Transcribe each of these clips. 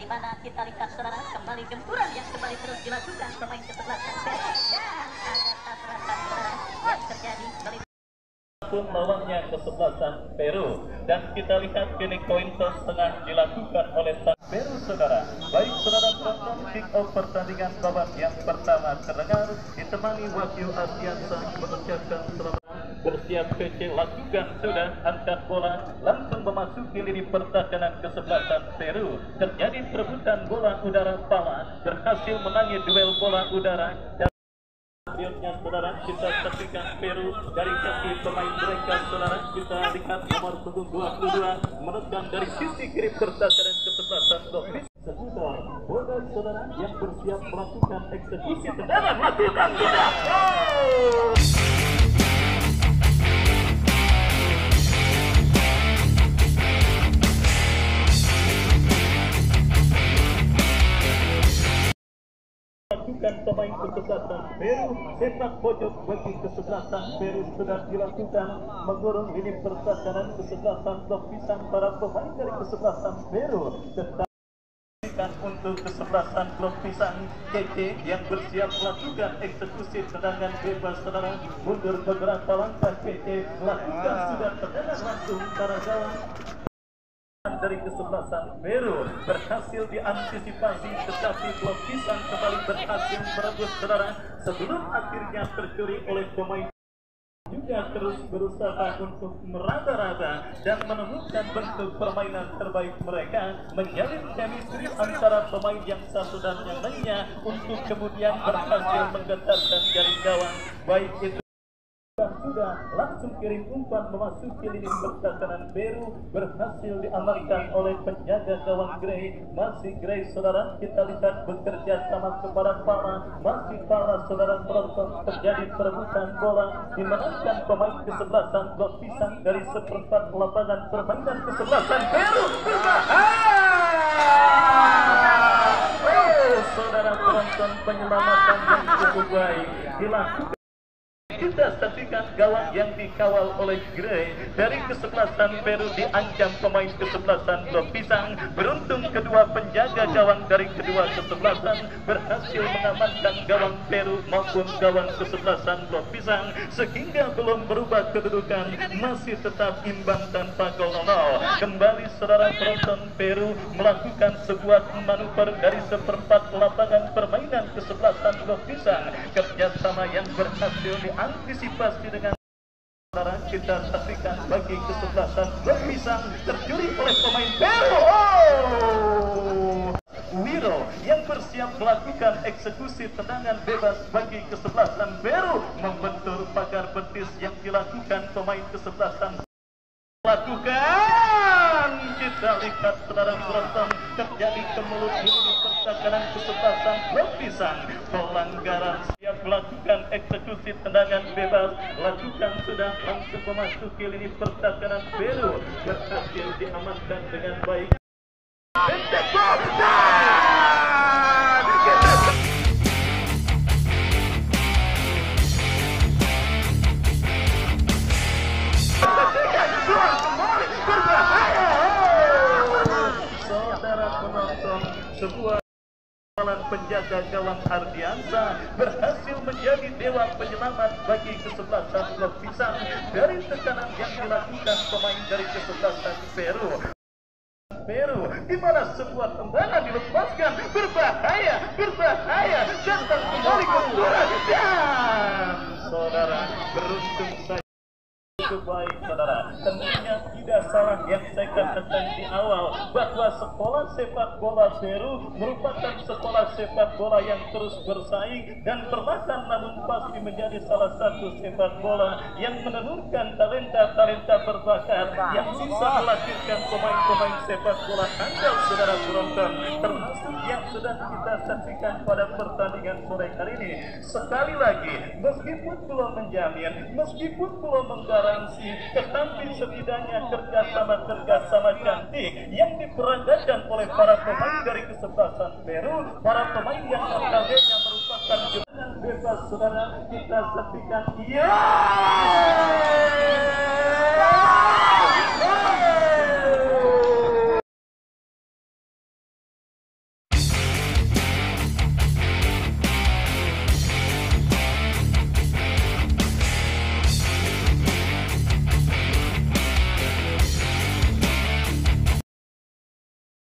di mana kita lihat saudara kembali gempuran yang kembali terus dilakukan pemain kesebelasan Peru dan ada tabrakan saudara yang terjadi kembali pun lawannya kesebelasan Peru, dan kita lihat kini koin toss tengah dilakukan oleh sang Peru saudara. Baik saudara penonton, kick off pertandingan babak yang pertama terdengar ditemani Wahyu Ardiansa mengucapkan selamat. Bersiap PC lakukan sudah, angkat bola langsung memasuki lini pertahanan kesebelasan Peru. Terjadi perebutan bola udara pala, berhasil menangis duel bola udara. Selanjutnya saudara kita saksikan Peru dari kaki pemain mereka saudara, kita lihat nomor punggung 22 menekan dari sisi kiri pertahanan kesebelasan Lopis. Seputar bola saudara yang bersiap melakukan eksekusi tendangan melakukan sudah. Lakukan pemain kesebelasan Peru, sepak pojok bagi kesebelasan Peru sudah dilakukan mengurung lini pertahanan kesebelasan blok pisang. Para pemain dari kesebelasan Peru tetap untuk kesebelasan blok pisang KC yang bersiap melakukan eksekusi tendangan bebas saudara. Mundur beberapa langkah KC melakukan sudah tendangan langsung para gawang dari kesebelasan Peru berhasil diantisipasi, tetapi blok pisang kembali berhasil merebut saudara sebelum akhirnya tercuri oleh pemain. Juga terus berusaha untuk meraba-raba dan menemukan bentuk permainan terbaik mereka, menjalin chemistry antara pemain yang satu dan yang lainnya untuk kemudian berhasil menggetarkan jaring gawang. Baik itu sudah langsung kirim umpan memasuki lini pertahanan Peru, berhasil diamankan oleh penjaga gawang Grey. Masih Grey saudara, kita lihat bekerja sama kepada Pala, masih Pala saudara penonton. Terjadi perebutan bola dimenangkan pemain kesebelasan blok pisang dari seperempat lapangan permainan kesebelasan Peru. Saudara penonton, penyelamatan yang cukup baik dilakukan. Kita saksikan gawang yang dikawal oleh Grey dari kesebelasan Peru diancam pemain kesebelasan blok pisang. Beruntung kedua penjaga gawang dari kedua kesebelasan berhasil mengamankan gawang Peru maupun gawang kesebelasan blok pisang, sehingga belum berubah kedudukan, masih tetap imbang tanpa gol 0. Kembali saudara penonton, Peru melakukan sebuah manuver dari seperempat lapangan permainan kesebelasan blok pisang. Kerjasama yang berhasil diantisipasi dengan saudara, kita saksikan bagi kesebelasan blok pisang tercuri oleh pemain Peru. Wiro yang bersiap melakukan eksekusi tendangan bebas bagi kesebelasan Peru, membentur pagar betis yang dilakukan pemain kesebelasan. Kita lihat saudara penonton, terjadi kemelut di lini pertahanan kesebelasan blok pisang. Pelanggaran, siap melakukan eksekusi tendangan bebas, lakukan sudah langsung memasuki lini pertahanan Peru, berhasil diamankan dengan baik. Sebuah penjaga gawang Ardiansa berhasil menjadi dewa penyelamat bagi kesebelasan blok pisang dari tekanan yang dilakukan pemain dari kesebelasan Peru, di mana sebuah tendangan dilepaskan, berbahaya, datang kembali ke bola dan saudara beruntung saja. Baik saudara, tentunya tidak salah yang saya katakan di awal bahwa sekolah sepak bola Peru merupakan sekolah sepak bola yang terus bersaing dan perlahan namun pasti menjadi salah satu sepak bola yang menentukan talenta-talenta berbakat yang bisa melahirkan pemain-pemain sepak bola handal saudara penonton, termasuk yang sedang kita saksikan pada pertandingan sore hari ini. Sekali lagi, meskipun belum menjamin, meskipun belum menggaransi, tetapi setidaknya kerjasama cantik yang diperandakan oleh para pemain dari kesebelasan Peru, para pemain yang notabene merupakan jurnalis bebas saudara, kita saksikan.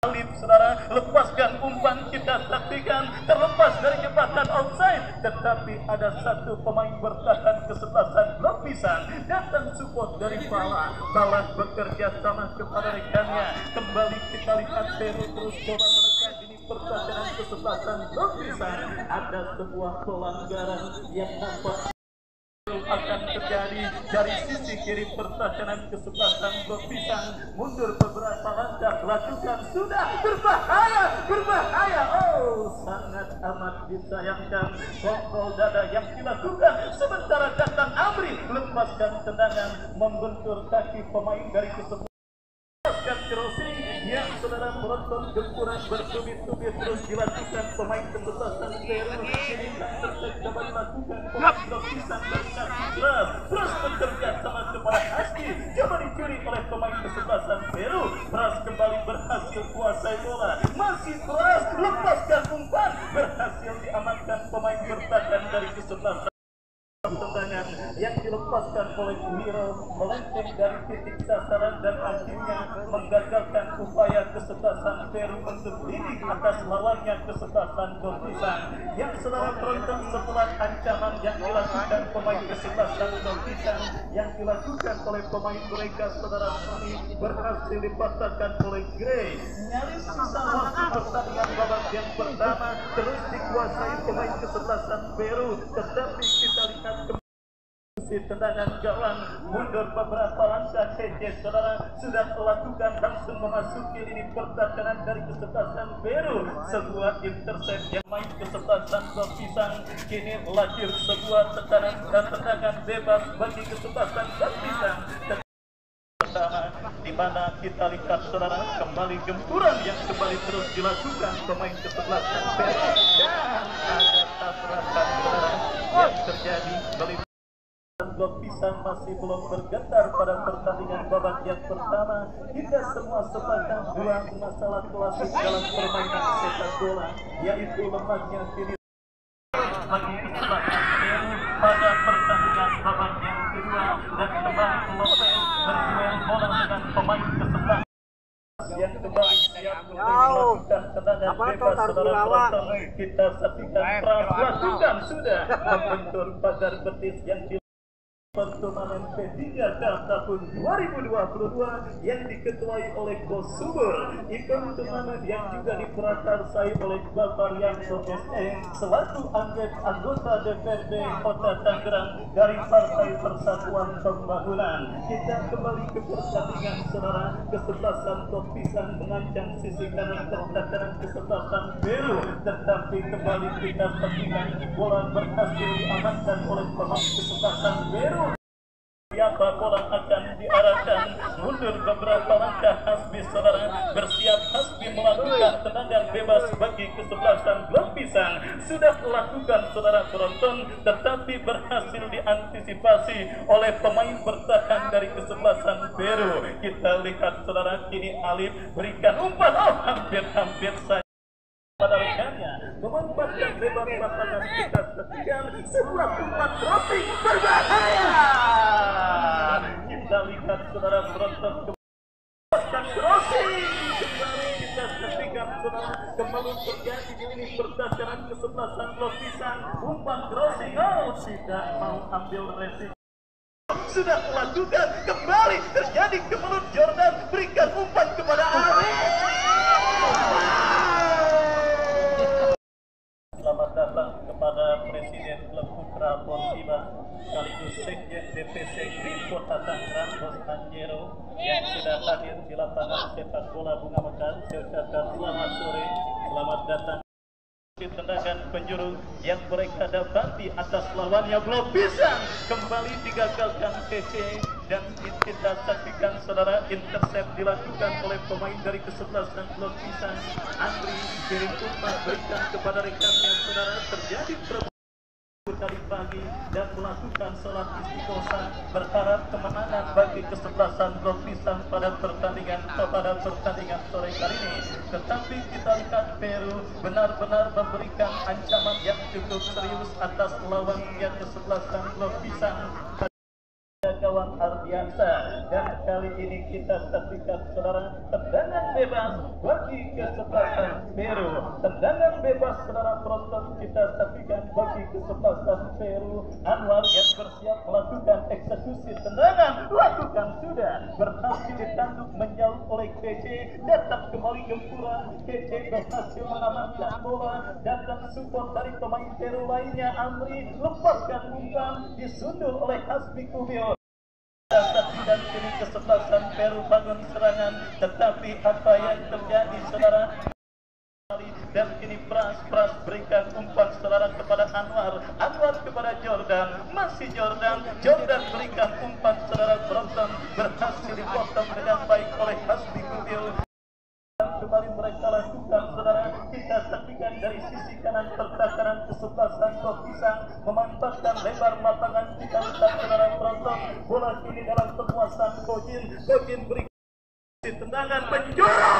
Alif, saudara, lepaskan umpan, kita saksikan terlepas dari jembatan offside, tetapi ada satu pemain bertahan kesebelasan blok pisang, datang support dari Balas bekerja sama kepada rekannya. Kembali kita lihat Peru terus coba menekan ini pertahanan kesebelasan blok pisang. Ada sebuah pelanggaran yang nampak akan terjadi dari sisi kiri pertahanan kesebelasan blok pisang. Mundur beberapa langkah, lakukan, sudah berbahaya, oh sangat amat disayangkan kontrol dada yang dilakukan, sementara datang Amri lepaskan tendangan membentur kaki pemain dari kesebelasan. Crossing yang saudara penonton gempuran bertubi-tubi terus dilakukan pemain kesebelasan Peru. Ini dapat dilakukan pemain blok pisang berkaki gelap, terus bekerja sama kepada Husky, coba dicuri oleh pemain kesebelasan Peru. Pras kembali berhasil kuasai bola, masih Pras lepaskan umpan, berhasil diamankan pemain bertahan dari kesebelasan. Tendangan yang dilepaskan oleh Wiro melenceng dari titik sasaran dan akhirnya menggagalkan upaya kesebelasan Peru untuk leading atas lawannya kesebelasan Pisang. Yang saudara penonton, setelah ancaman yang dilakukan pemain kesebelasan Pisang yang dilakukan oleh pemain mereka, saudara Sony berhasil dipatahkan oleh Gray. Nyaris sisa waktu pertandingan babak yang pertama terus dikuasai pemain kesebelasan Peru, tetapi kita lihat tendangan gawang mundur beberapa langkah. CC saudara sudah melakukan langsung memasuki lini pertahanan dari kesebelasan Peru. Sebuah intercept yang main kesebelasan blok pisang, kini lahir sebuah tekanan dan tendangan bebas bagi kesebelasan blok pisang. Pertama di mana kita lihat saudara kembali gempuran yang kembali terus dilakukan pemain kesebelasan Peru, dan ada tabrakan saudara yang terjadi dari blok pisang masih belum bergetar pada pertandingan babak yang pertama. Kita semua sepakat dua masalah klasik dalam permainan sepak bola, yaitu lemahnya finish bagi kesebelasan Peru pada pertandingan babak yang kedua, dan kembali Lopez berduel bola dengan pemain kesebelasan yang kembali siap untuk melakukan tendangan bebas. Saudara penonton, kita saksikan Pras lakukan sudah membentur pagar betis yang Turnamen P3 tahun 2022 yang diketuai oleh Bos Subur. Event turnamen yang juga diprakarsai oleh Bapak Yanto SE selaku anggota DPRD Kota Tangerang dari Partai Persatuan Pembangunan. Kita kembali ke pertandingan saudara, kesebelasan blok pisang mengancam sisi kanan pertahanan kesebelasan Peru, tetapi kembali kita saksikan bola berhasil diamankan oleh pemain kesebelasan Peru. Siapa bola akan diarahkan, mundur beberapa langkah. Hasbi saudara bersiap, Hasbi melakukan tendangan bebas bagi kesebelasan blok pisang. Sudah melakukan saudara penonton, tetapi berhasil diantisipasi oleh pemain bertahan dari kesebelasan Peru. Kita lihat saudara, kini Alif berikan umpan, oh hampir saja pada rekannya memanfaatkan lebar lapangan. Kita saksikan sebuah umpan crossing berbahaya. Kita lihat saudara penonton crossing kembali kita saksikan saudara, kembali terjadi di lini pertahanan kesebelasan blok pisang. Umpan crossing, oh tidak mau ambil resiko, sudah melakukan, kembali terjadi ke mulut Jordan, berikan umpan kepada Ari. Selamat datang kepada Presiden Klub Putra Porsiba sekaligus Sekjen DPC Green Kota Tangerang, Bos Anjero, yang sudah hadir di lapangan sepak bola Bunga Mekar. Saya ucapkan selamat sore, selamat datang. Tendangan penjuru yang mereka dapati atas lawannya blok pisang kembali digagalkan CC, dan kita saksikan saudara intercept dilakukan oleh pemain dari kesebelasan blok pisang. Andri kirim umpan berikan kepada rekannya saudara, terjadi tadi pagi dan melakukan sholat istiqosah berharap kemenangan bagi kesebelasan blok pisang pada pertandingan sore kali ini. Tetapi kita lihat Peru benar-benar memberikan ancaman yang cukup serius atas lawannya kesebelasan blok pisang. Gawang Ardi biasa. Dan kali ini kita saksikan saudara tendangan bebas bagi kesebelasan Peru. Tendangan bebas saudara penonton kita saksikan bagi kesebelasan Peru. Anwar yang bersiap melakukan eksekusi tendangan, lakukan sudah, berhasil ditanduk menjauh oleh KC. Datang kembali gempuran, KC berhasil mengamankan bola. Datang support dari pemain Peru lainnya, Amri lepaskan umpan, disundul oleh Hasbi Kubio. Dan kini kesebelasan Peru bangun serangan, tetapi apa yang terjadi saudara? Dan kini Pras berikan umpan saudara kepada Anwar kepada Jordan, masih Jordan berikan umpan saudara penonton, berhasil dipotong dengan baik oleh Hasbi Kubio. Kembali mereka lakukan saudara, kita saksikan dari sisi kanan pertahanan kesebelasan Pisang memanfaatkan lebar lapangan, kita lihat saudara penonton, bola kini dalam penguasaan Kojin beri tendangan penjuru.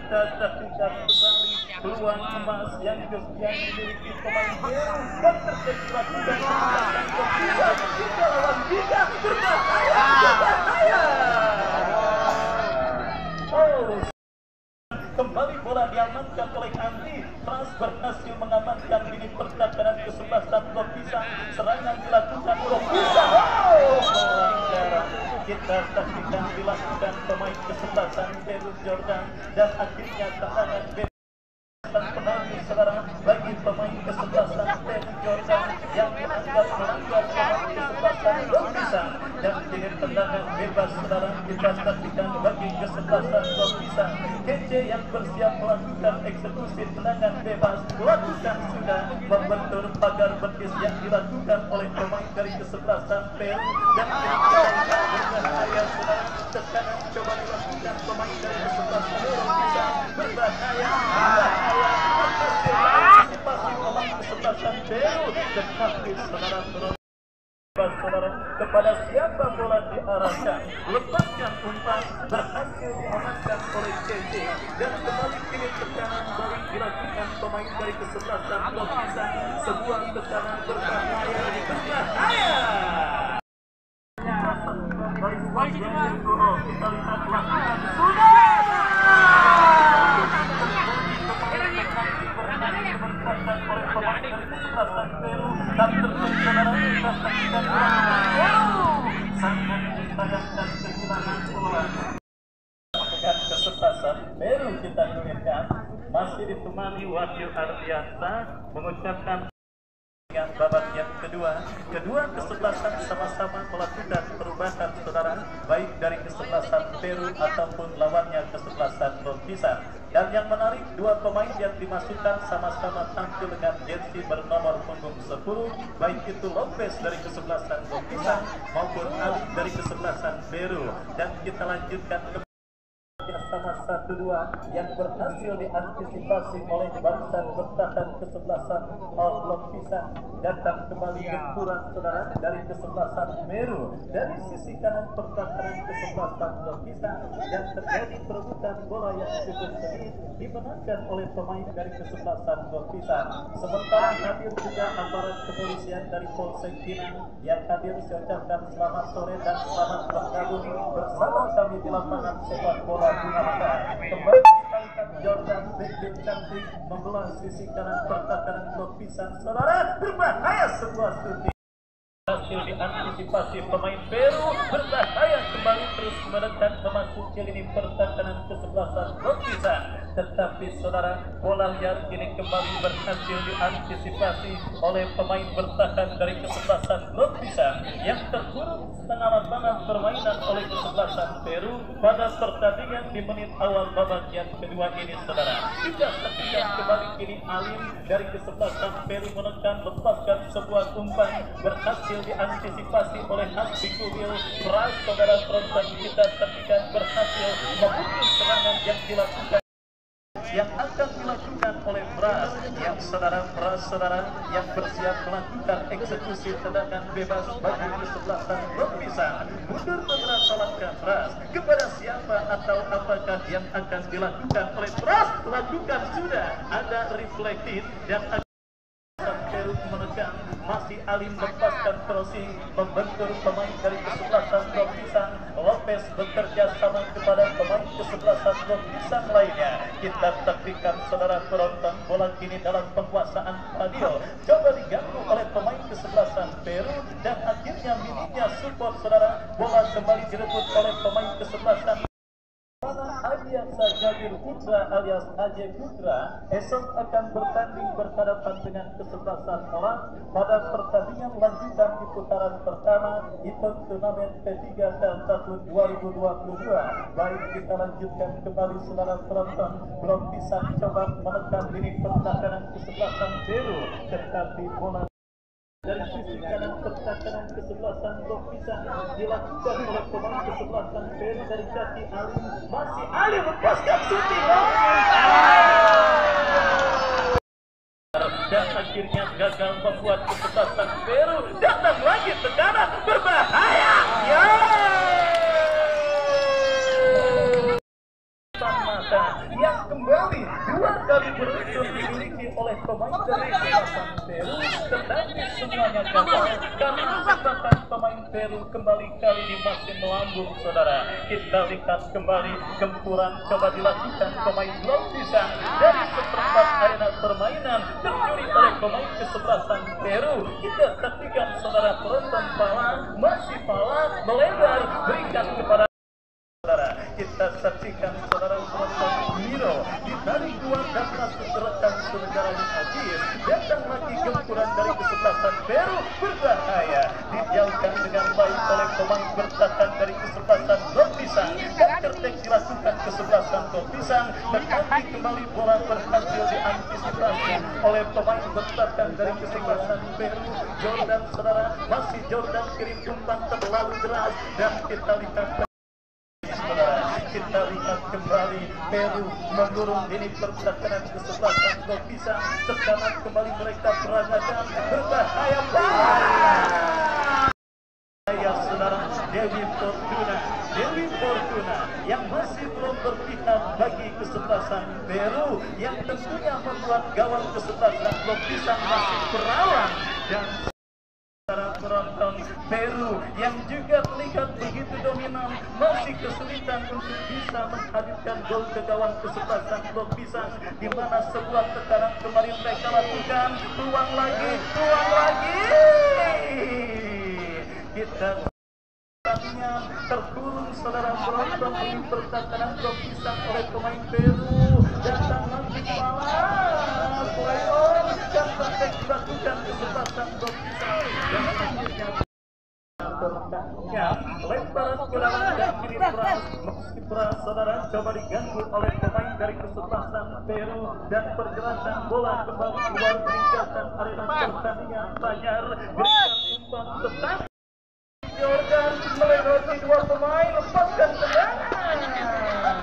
Kita saksikan kembali peluang emas yang dimiliki pemain Peru dan terjadi lakukan kesebelasan Pisang. Kita lawan Giga berbahaya. Kembali bola diamankan oleh Andri. Pras berhasil mengamankan ini pertahanan kesebelasan Pisang. Serangan dilakukan Pisang. Kita saksikan dilakukan pemain kesebelasan Peru Jordan dan akhirnya tendangan bebas penalti saudara bagi pemain kesebelasan Peru Jordan yang dianggap melanggar pemain kesebelasan Pisang. Dan dengan tendangan bebas saudara kita saksikan bagi kesebelasan Pisang. KC yang bersiap melakukan eksekusi tendangan bebas lakukan sudah, membentur pagar betis yang dilakukan oleh pemain dari kesebelasan Peru. Dan berbahaya saudara, tekanan coba dilakukan pemain dari kesebelasan Pisang, berbahaya berhasil antisipasi pemain kesebelasan Peru. Tetapi saudara kepada siapa bola diarahkan, lepaskan umpan, berhasil diamankan oleh KC. Dan kembali kini tekanan balik dilakukan pemain dari kesebelasan Pisang, sebuah tekanan berbahaya. Kita lihat lakukan kesebelasan Peru kita dengarkan masih ditemani Wahyu Ardiansa mengucapkan dengan babak yang kedua kesebelasan sama-sama melakukan perubahan saudara, baik dari kesebelasan Peru ataupun lawannya kesebelasan Pisang. Dan yang menarik, dua pemain yang dimasukkan sama-sama tampil dengan jersey bernomor punggung 10, baik itu Lopez dari kesebelasan Pisang maupun Ali dari kesebelasan Peru. Dan kita lanjutkan ke sama 1-2 yang berhasil diantisipasi oleh barisan bertahan kesebelasan Pisang. Datang kembali gempuran saudara dari kesebelasan Peru dari sisi kanan pertahanan kesebelasan Pisang, dan terjadi perebutan bola yang cukup sengit dimenangkan oleh pemain dari kesebelasan Pisang. Sementara hadir juga aparat kepolisian dari Polsek Pinang yang hadir. Saya ucapkan selamat sore dan selamat bergabung bersama kami di lapangan sepak bola kembali kita lihat Jordan Beckett cantik membelah sisi kanan pertahanan Pisang saudara, berbahaya sebuah shooting berhasil diantisipasi pemain Peru, berbahaya kembali terus menekan memasuki lini pertahanan kesebelasan Pisang. Tetapi saudara, bola liar ini kembali berhasil diantisipasi oleh pemain bertahan dari kesebelasan Pisang yang terkurung setengah lapangan permainan oleh kesebelasan Peru pada pertandingan di menit awal babak yang kedua ini saudara. Kita saksikan kembali kini Alim dari kesebelasan Peru menekan lepaskan sebuah umpan, berhasil diantisipasi oleh Hasbi Kubio. Pras saudara penonton kita saksikan berhasil memutus serangan yang dilakukan yang akan dilakukan oleh Pras yang Pras yang bersiap melakukan eksekusi tendangan bebas bagi kesebelasan Pisang. Mundur beberapa langkah Pras, kepada siapa atau apakah yang akan dilakukan oleh Pras? Lakukan sudah, ada reflektif dan Peru menekan masih Alim lepaskan crossing, membentur pemain dari kesebelasan Blok Pisang. Lopez bekerja sama kepada pemain kesebelasan Blok Pisang lainnya. Kita saksikan saudara penonton, bola kini dalam penguasaan Fadil, coba diganggu oleh pemain kesebelasan Peru dan akhirnya minimnya support saudara, bola kembali direbut oleh pemain kesebelasan Adia Sajadir Putra alias Ajay Putra esok akan bertanding berhadapan dengan kesebelasan orang pada pertandingan lanjutan di putaran pertama event turnamen P3 tahun 2022. Baik, kita lanjutkan kembali saudara penonton. Blok Pisang coba menekan lini pertahanan kesebelasan Peru, tetapi bola dari sisi kanan pertahanan kesebelasan Blok Pisang dilakukan oleh pemain kesebelasan Peru dari kaki Alim. Masih Alim lepaskan shooting dan akhirnya gagal membuat kesebelasan Peru. Datang lagi tekanan berbahaya. Ya, yang kembali dua kali beruntun dimiliki oleh pemain dari kesebelasan Peru, tetapi semuanya gagal karena kesempatan pemain Peru kembali kali ini masih melambung saudara. Kita lihat kembali gempuran coba dilakukan pemain Blok Pisang dari seperempat arena permainan tercuri oleh pemain kesebelasan Peru. Kita saksikan saudara penonton, pala masih pala melebar berikan kepada saudara. Kita saksikan saudara penonton, Miro ditarik keluar dan masuk ke rekan senegaranya Aziz. Datang lagi gempuran dari kesebelasan Peru, berbahaya, dijauhkan dengan baik oleh pemain bertahan dari kesebelasan Blok Pisang dan tertek dilakukan kesebelasan Blok Pisang, tetapi kembali bola berhasil diantisipasi oleh pemain bertahan dari kesebelasan Peru. Jordan saudara, masih Jordan kirim umpan terlalu deras dan kita lihat kembali Peru mengurung ini pertahanan kesebelasan Blok Pisang. Tekanan kembali mereka beragakan, berbahaya ya saudara. Dewi Fortuna yang masih belum berpihak bagi kesebelasan Peru, yang tentunya membuat gawang kesebelasan Blok Pisang masih berawan. Dan para penonton, Peru yang juga terlihat begitu dominan masih kesulitan untuk bisa menghadirkan gol ke gawang kesebelasan Blok Pisang, di mana sebuah tekanan kembali mereka lakukan. Peluang lagi kita pertandingan terkurung saudara penonton ini pertahanan Blok Pisang oleh pemain Peru. Datang lagi playoff dan tertek dilakukan kesebelasan Blok Pisang dan akhirnya lemparan ke dalam dan kiri Pras saudara coba diganggu oleh pemain dari kesebelasan Peru dan pergerakan bola kembali keluar meninggalkan arena pertandingan. Fajar berikan umpan tetap Jordan melewati dua pemain, lepaskan tendangan.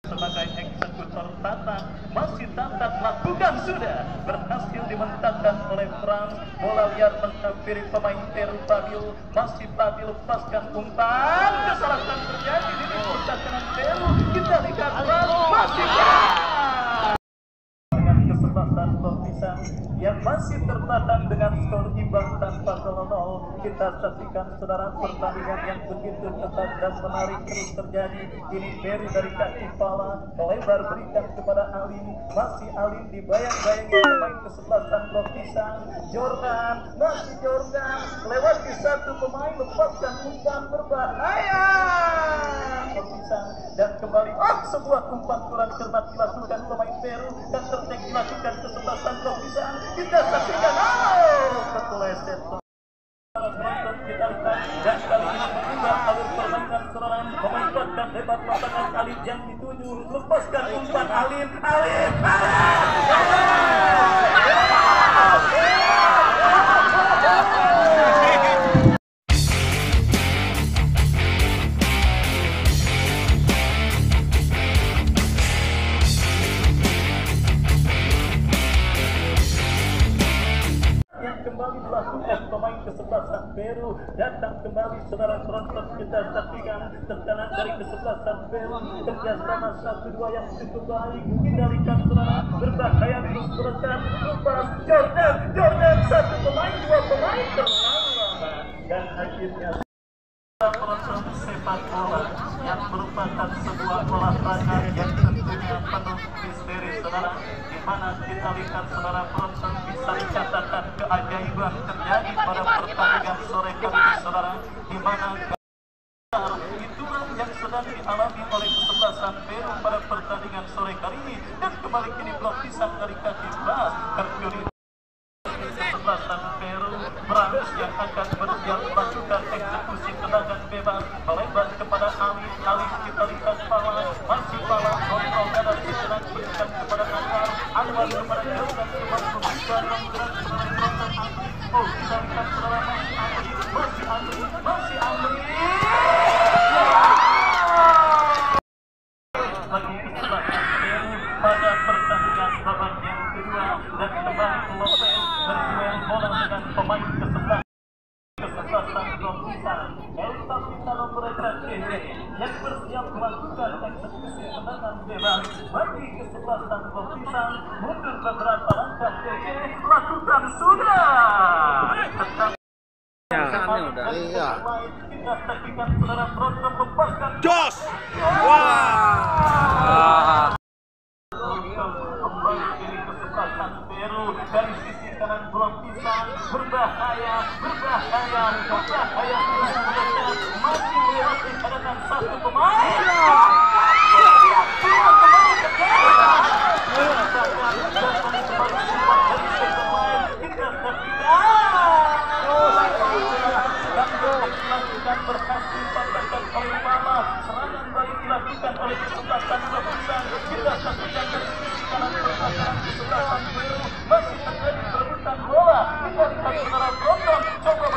Sebagai eksekutor Tata, masih Tata lakukan sudah berhasil dimentakkan oleh Frans. Bola liar menghampiri pemain Peru Fadil, masih Fadil lepaskan umpan. Kesalahan terjadi di pertahanan Peru. Kita lihat masih dengan kesebelasan Blok Pisang yang masih tertahan dengan skor imbang tanpa gol. Kita saksikan saudara pertandingan yang begitu ketat dan menarik terus terjadi. Ini Peru dari kaki pala melebar berikan kepada Alim, masih Alim dibayang-bayangi pemain kesebelasan Blok Pisang. Jordan, masih Jordan lewati satu pemain, lepaskan umpan berbahaya Blok Pisang dan kembali sebuah umpan kurang cermat dilakukan pemain Peru dan tertek dilakukan kesebelasan Blok Pisang. Kita saksikan kepleset kita lihat dan kali ini mengubah alur permainan serangan, memanfaatkan hebat pasangan Alim yang dituju, lepaskan umpan Alim. Yang kembali dilakukan pemain kesebelasan Peru. Datang kembali saudara penonton, kita saksikan tekanan dari kesebelasan Peru. Kerjasama 1-2 yang cukup baik, mengendalikan saudara, berbahaya terus menekan, lepas Jordan satu pemain, dua pemain terlambat, dan akhirnya penonton sepak bola yang merupakan sebuah olahraga yang tentunya penuh misteri saudara, di mana kita lihat saudara penonton bisa dikatakan keajaiban terjadi pada pertandingan sore kali ini saudara, di mana itulah yang sedang dialami oleh kesebelasan Peru pada pertandingan sore kali ini, dan kembali kini blok pisang dari kaki Bas Karturi. Kesebelasan Peru Brangus yang akan melakukan eksekusi tendangan bebas melebar kepada Ali kita lihat masih pala kontrol dan diserang berikan kepada Anwar kepada Jordan kembali membuka gerak kepada oh kita lihat saudara masih Andri bagi kesebelasan Peru pada pertandingan babak yang kedua, dan kembali Lopez berduel bola dengan pemain kesebelasan Gomisa. Elsa Pitano mereka yang bersiap melakukan eksekusi tendangan bebas bagi kesebelasan Gomisa. Mundur beberapa langkah lakukan sudah. Iya. Kita saksikan saudara program lepaskan. Jos. Wah. Kembali kiri kesebelasan Peru dari sisi kanan blok pisang, berbahaya masih melewati cadangan satu pemain. Berhasil patahkan oleh Pala, serangan balik dilakukan oleh kesebelasan Gomisa. Kita saksikan dari sisi kanan pertahanan kesebelasan Peru masih terjadi perebutan bola. Kita lihat saudara Brondon coba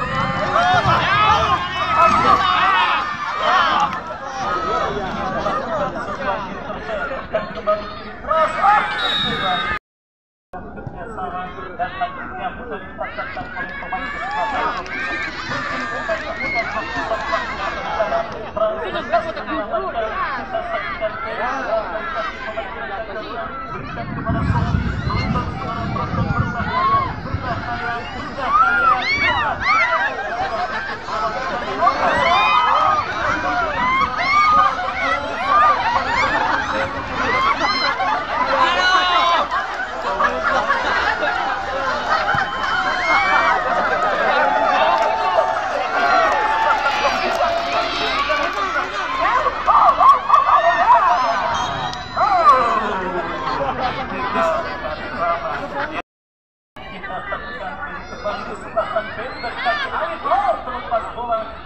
dan kembali kiri keras dan akhirnya bisa dipasangkan oleh pemain kesebelasan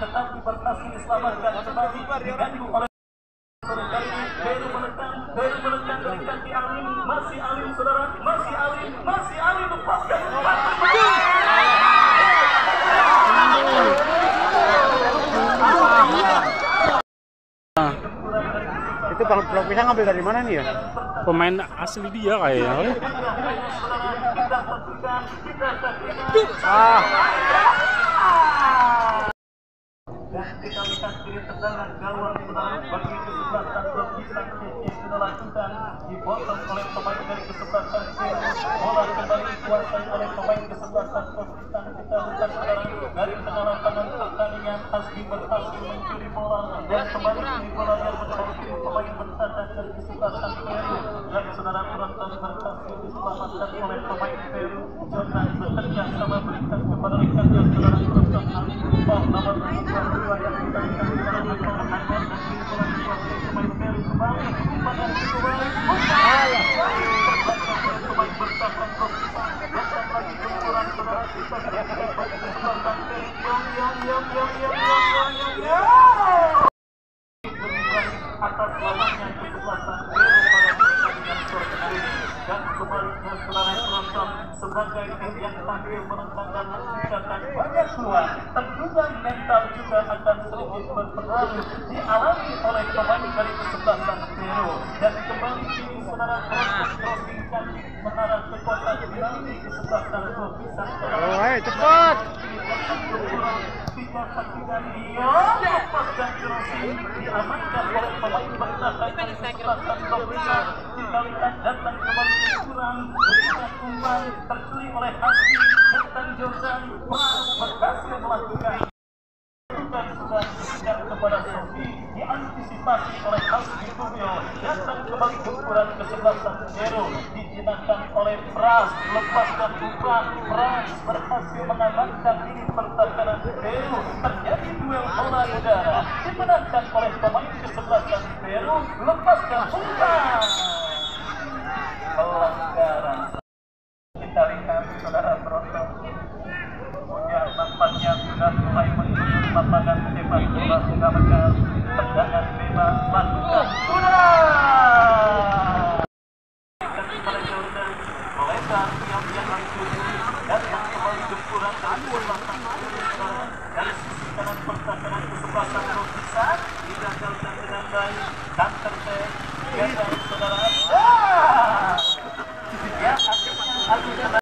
tetapi berhasil diselamatkan kembali diganti oleh Peru menekan dari kaki Alim, masih Alim saudara, masih Alim lepaskan Itu Bang Blok Pisang ngambil dari mana nih ya? Pemain asli dia kayaknya. Dan kita lihat kiri tendangan gawang saudara bagi kesebelasan Gomisa yang sudah lakukan dipotong oleh pemain dari kesebelasan Peru. Bola kembali dikuasai oleh pemain kesebelasan Gomisa. Kita lihat saudara dari tengah lapangan pertandingan Hasbi berhasil mencuri bola dan kembali kini bola yang berhasil pemain bertahan dari kesebelasan Peru, dan saudara penonton berhasil diselamatkan oleh pemain Peru. Jordan bekerja sama berikan kepada rekan dan saudara penonton ball nomor 22 yang diberikan kepada Michael Anwar dan kini bola dikuasai pemain Peru kembali pada kedua pemain bertahan Gomisa datang lagi benturan saudara kita kesempatan atas lawannya kesebelasan Peru pada pertandingan sore hari ini, dan sebaliknya saudara penonton sebagai tim yang tampil menentang dan menciptakan banyak peluang, tentunya mental juga akan sedikit berpengaruh dialami oleh pemain dari kesebelasan Peru. Dan kembali kini saudara crossing cantik mengarah ke kotak penalti kesebelasan Gomisa. Oh, cepat. tiga sakingan dia lepas dan jerosi diamankan oleh pemain bertahan dari kesempatan Lopisan. Dikalikan datang kembali ke kurang berikan umpan tercuri oleh Hasti dan Jordan berhasil melakukan sudah diberikan kepada Sofi diantisipasi oleh Hasti Tubio datang kembali ke ukuran ke-11 Zero dijinakkan oleh Pras lepaskan umpan Pras berhasil mengamankan ini pertahanan Zero terjadi duel bola udara dimenangkan oleh pemain ke-11 Zero lepaskan umpan pelanggaran kita lihat saudara penonton punya nampaknya sudah mulai menuju lapangan sepak bola menggunakan tendangan bebas lakukan sudah kepada Jordan melebar yang langsung datang kembali ke kurang dari sisi kanan pertahanan kesempatan Lopisan digagalkan dengan baik dan tertep gagal saudara